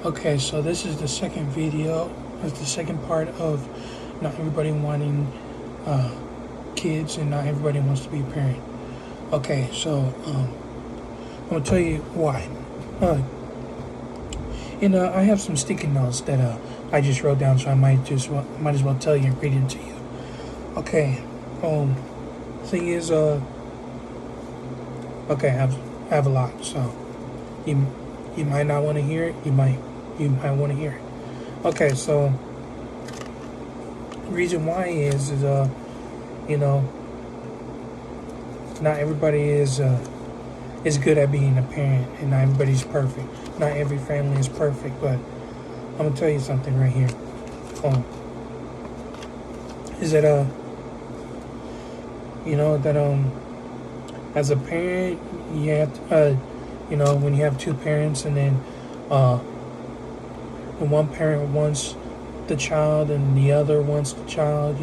Okay, so this is the second video. It's the second part of not everybody wanting kids and not everybody wants to be a parent. Okay, so I'm gonna tell you why. Uh, I have some sticky notes that I just wrote down, so I might as well tell you and read it to you. Okay, thing is, okay, I have a lot, so you might not want to hear it. You might want to hear it. Okay, so the reason why is not everybody is good at being a parent, and not everybody's perfect. Not every family is perfect, but I'm gonna tell you something right here. Is that as a parent, you have to, when you have two parents, and then when one parent wants the child and the other wants the child,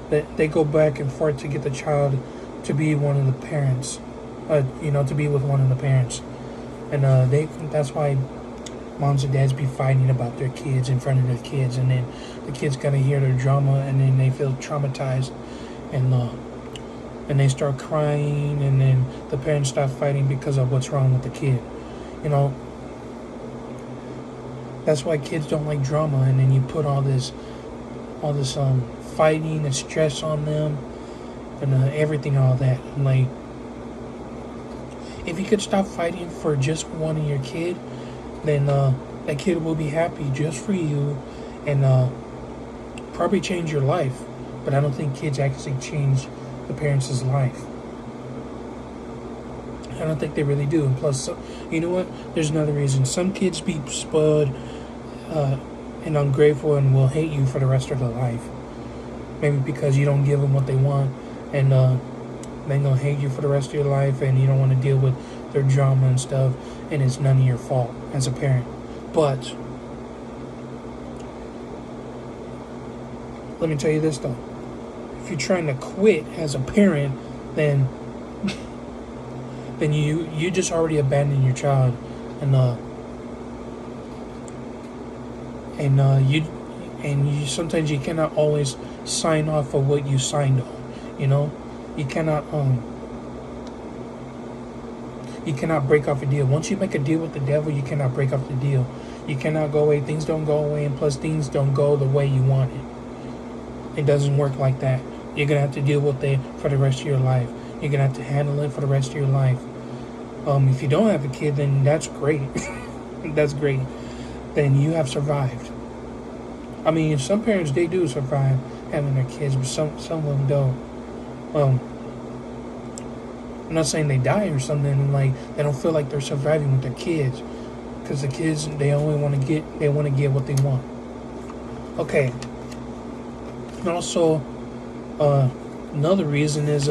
that they go back and forth to get the child to be one of the parents, to be with one of the parents, and that's why moms and dads be fighting about their kids in front of their kids, and then the kids gotta hear their drama, and then they feel traumatized, and they start crying, and then the parents start fighting because of what's wrong with the kid. That's why kids don't like drama, and then you put all this fighting and stress on them, and everything, all that. And, like, if you could stop fighting for just one of your kid, then that kid will be happy just for you, and probably change your life. But I don't think kids actually change the parents' life. I don't think they really do. And plus, you know what? There's another reason. Some kids be spoiled and ungrateful and will hate you for the rest of their life. Maybe because you don't give them what they want, and they're gonna hate you for the rest of your life, and you don't want to deal with their drama and stuff, and it's none of your fault as a parent. But let me tell you this though. If you're trying to quit as a parent, then you just already abandoned your child, and you sometimes you cannot always sign off of what you signed on. You cannot break off a deal. Once you make a deal with the devil, you cannot break off the deal. You cannot go away. Things don't go away, and plus things don't go the way you want it. It doesn't work like that. You're gonna have to deal with it for the rest of your life. You're gonna have to handle it for the rest of your life. If you don't have a kid, then that's great. That's great. Then you have survived. I mean, some parents, they do survive having their kids, but some of them don't. I'm not saying they die or something, like they don't feel like they're surviving with their kids, because the kids, they want to get what they want. Okay. And also, another reason is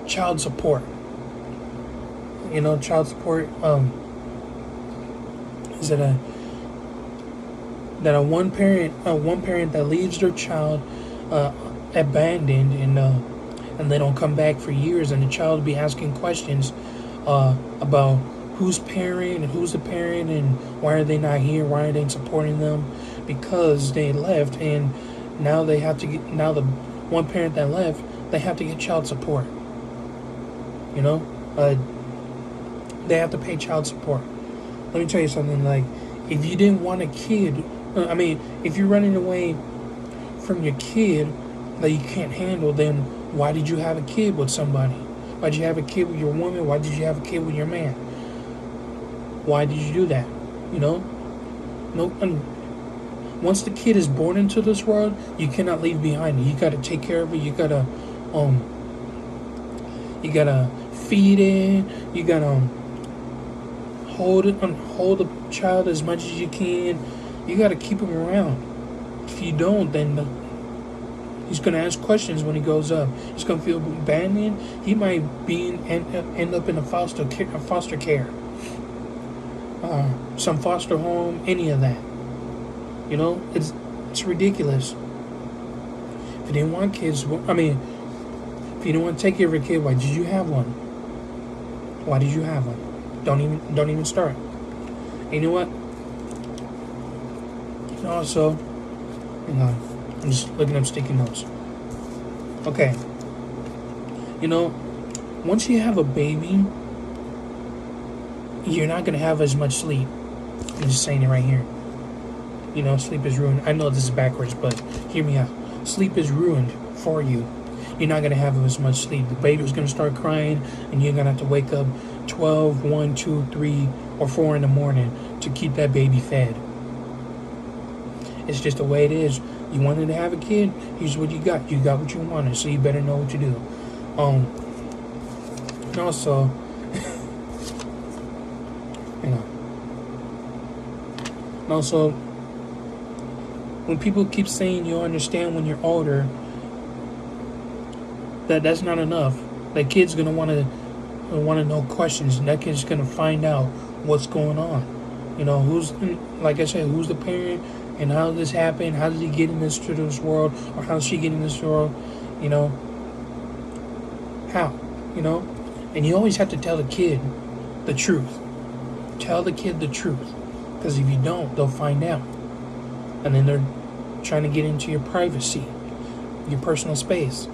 child support. Child support is that a one parent that leaves their child abandoned, and they don't come back for years, and the child will be asking questions about who's parent and who's the parent, and why are they not here, why are they supporting them, because they left, and now the one parent that left, they have to get child support. They have to pay child support. Let me tell you something, like, if you didn't want a kid, if you're running away from your kid that you can't handle, then why did you have a kid with somebody? Why did you have a kid with your woman? Why did you have a kid with your man? Why did you do that? No. Once the kid is born into this world, you cannot leave behind it. You gotta take care of it. You gotta feed it. You gotta hold the child as much as you can. You gotta keep him around. If you don't, then he's gonna ask questions when he grows up. He's gonna feel abandoned. He might end up in a foster care, some foster home, any of that. It's ridiculous. If you didn't want kids, if you didn't want to take care of a kid, why did you have one? Why did you have one? Don't even start. And you know what? And also, hang on. I'm just looking up sticky notes. Okay. You know, once you have a baby, you're not going to have as much sleep. I'm just saying it right here. You know, sleep is ruined. I know this is backwards, but hear me out. Sleep is ruined for you. You're not going to have as much sleep. The baby's going to start crying, and you're going to have to wake up 12, 1, 2, 3, or 4 in the morning to keep that baby fed. It's just the way it is. You wanted to have a kid, here's what you got. You got what you wanted, so you better know what to do. And also, hang on. And also, when people keep saying you'll understand when you're older, that's not enough. That kid's gonna want to know questions, and that kid's gonna find out what's going on. You know, like I said, who's the parent, and how did this happen? How did he get in this world, or how did she get in this world? You know, how? You know, and you always have to tell the kid the truth. Tell the kid the truth, because if you don't, they'll find out, and then they're trying to get into your privacy, your personal space.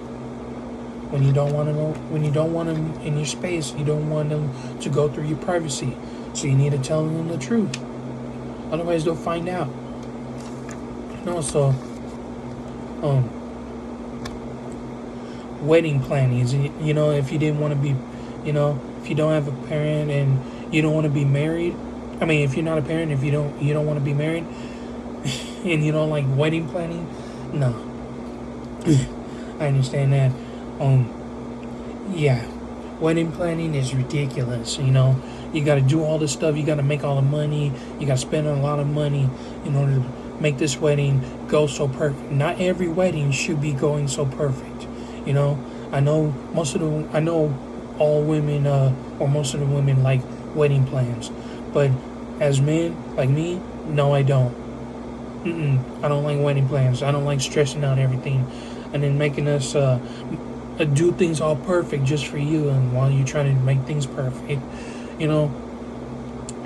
When you don't want to know, when you don't want them in your space, you don't want them to go through your privacy. So you need to tell them the truth. Otherwise, they'll find out. And also, wedding planning. You know, if you didn't want to be, you know, if you don't have a parent and you don't want to be married. I mean, if you're not a parent, if you don't want to be married, and you don't like wedding planning, no. I understand that. Yeah, wedding planning is ridiculous. You know, you got to do all this stuff. You got to make all the money. You got to spend a lot of money in order to make this wedding go so perfect. Not every wedding should be going so perfect. You know, I know all women, or most of the women like wedding plans, but as men like me, no, I don't. I don't like wedding plans. I don't like stressing out everything, and then making us do things all perfect just for you, and while you're trying to make things perfect, you know,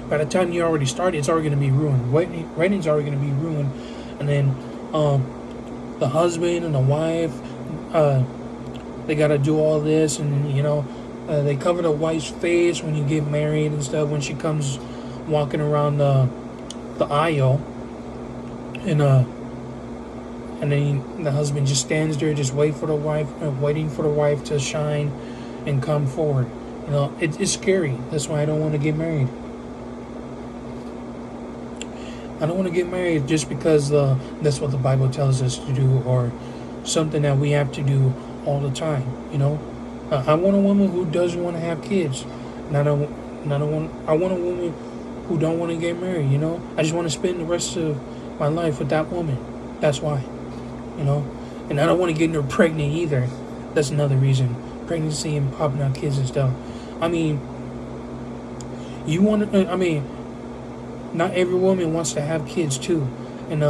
by the time you already started, it's already going to be ruined. Wedding's already going to be ruined, and then the husband and the wife, they got to do all this, and you know, they cover the wife's face when you get married and stuff. When she comes walking around the aisle, and then the husband just stands there, just waiting for the wife to shine and come forward. You know, it's scary. That's why I don't want to get married. I don't want to get married just because that's what the Bible tells us to do, or something that we have to do all the time. You know, I want a woman who doesn't want to have kids. I want a woman who don't want to get married. You know, I just want to spend the rest of my life with that woman. That's why. You know, and I don't want to get her pregnant either. That's another reason. Pregnancy and popping out kids and stuff. I mean, not every woman wants to have kids too, and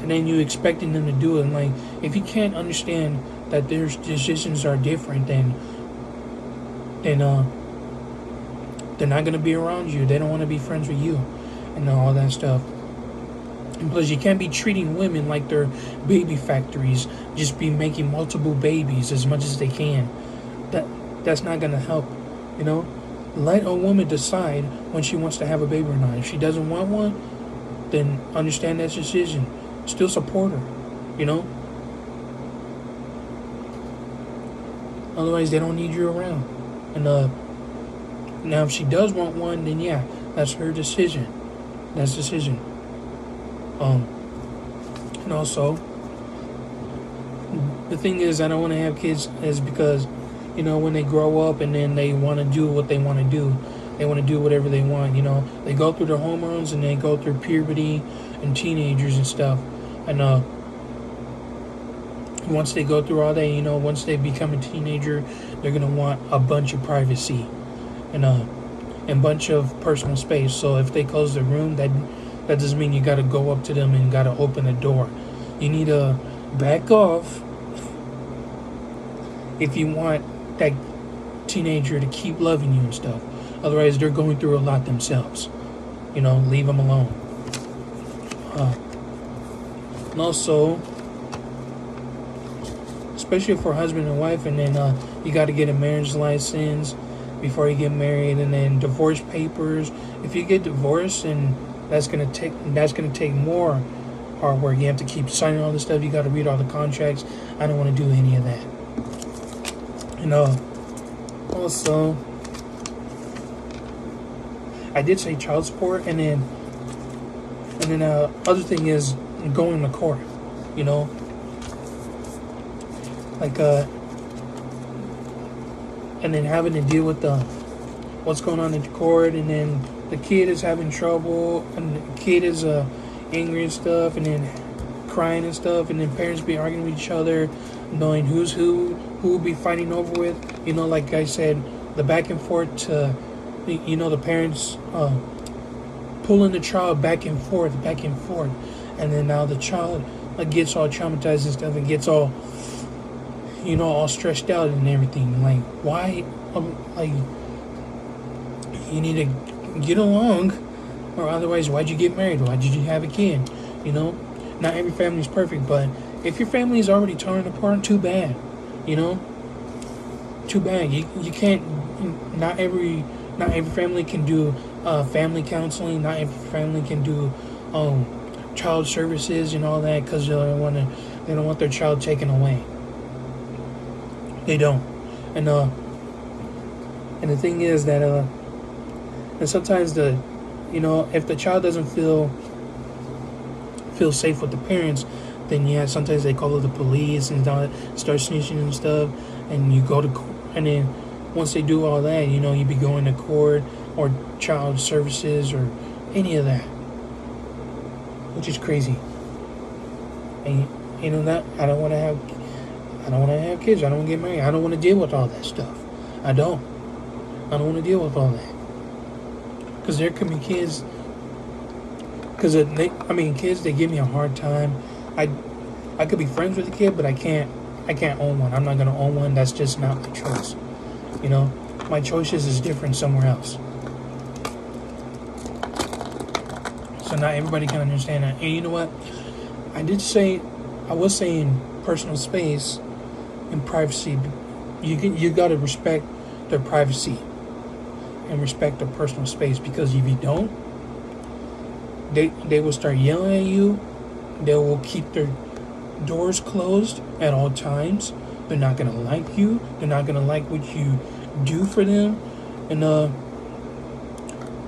then you expecting them to do it. And like, if you can't understand that their decisions are different, then they're not gonna be around you. They don't want to be friends with you, and all that stuff. And plus, you can't be treating women like they're baby factories, just be making multiple babies as much as they can. That's not gonna help, you know. Let a woman decide when she wants to have a baby or not. If she doesn't want one, then understand that decision. Still support her, you know. Otherwise, they don't need you around. And now, if she does want one, then yeah, that's her decision. That's decision. And also, the thing is, I don't want to have kids is because, you know, when they grow up and then they want to do what they want to do, they want to do whatever they want, you know. They go through their hormones and they go through puberty and teenagers and stuff. And once they go through all that, you know, once they become a teenager, they're going to want a bunch of privacy and a bunch of personal space. So if they close the room, that doesn't mean you got to go up to them and got to open the door. You need to back off if you want that teenager to keep loving you and stuff. Otherwise, they're going through a lot themselves. leave them alone. And also, especially for husband and wife, and then you got to get a marriage license before you get married, and then divorce papers. If you get divorced, and that's gonna take more hard work. You have to keep signing all this stuff. You got to read all the contracts. I don't want to do any of that. Also, I did say child support, and then other thing is going to court. Like and then having to deal with what's going on in the court, and then the kid is having trouble, and the kid is angry and stuff, and then crying and stuff, and then parents be arguing with each other, knowing who's who will be fighting over with. Like I said, the back and forth to, the parents pulling the child back and forth, and then now the child gets all traumatized and stuff, and gets all, all stressed out and everything. Like, why? You need to get along, or otherwise, why'd you get married? Why did you have a kid? Not every family is perfect, but if your family is already torn apart, too bad. Too bad. You can't. Not every family can do family counseling. Not every family can do child services and all that, because they don't want their child taken away. They don't. And the thing is that and sometimes if the child doesn't feel safe with the parents, then sometimes they call the police and start snitching and stuff, and you go to court, and then once they do all that, you be going to court or child services or any of that, which is crazy. And that I don't want to have kids. I don't want to get married. I don't want to deal with all that stuff. I don't want to deal with all that. Because there could be kids. Because kids, they give me a hard time. I could be friends with a kid, but I can't own one. I'm not gonna own one. That's just not my choice. My choices is different somewhere else. So not everybody can understand that. And you know what? I was saying personal space and privacy. You gotta respect their privacy and respect their personal space, because if you don't, they will start yelling at you. They will keep their doors closed at all times. They're not gonna like you. They're not gonna like what you do for them, and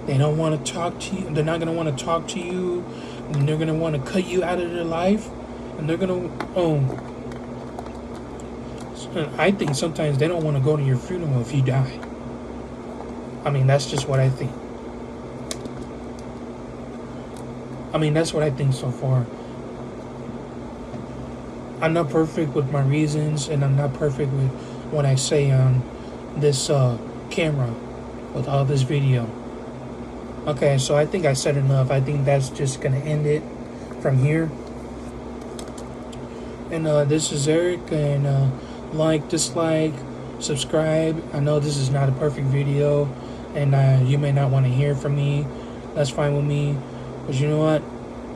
they don't want to talk to you. They're not gonna want to talk to you, and they're gonna want to cut you out of their life, and they're gonna I think sometimes they don't want to go to your funeral if you die. That's just what I think. That's what I think so far. I'm not perfect with my reasons, and I'm not perfect with what I say on this camera with all this video. Okay, so I think I said enough. I think that's just going to end it from here. And this is Eric, and like, dislike, subscribe. I know this is not a perfect video, and you may not want to hear from me. That's fine with me. But you know what?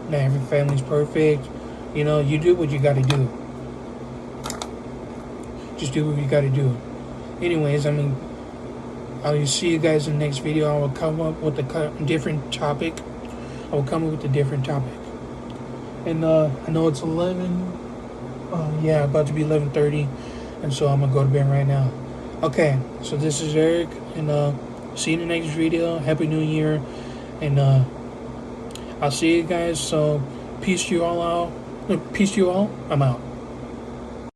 Not every family's perfect. You do what you got to do. Just do what you got to do. Anyways, I will see you guys in the next video. I will come up with a different topic. And I know it's 11. About to be 11:30. And so I'm going to go to bed right now. Okay, so this is Eric. And see you in the next video. Happy New Year. And I'll see you guys. So peace to you all out. Peace to you all. I'm out.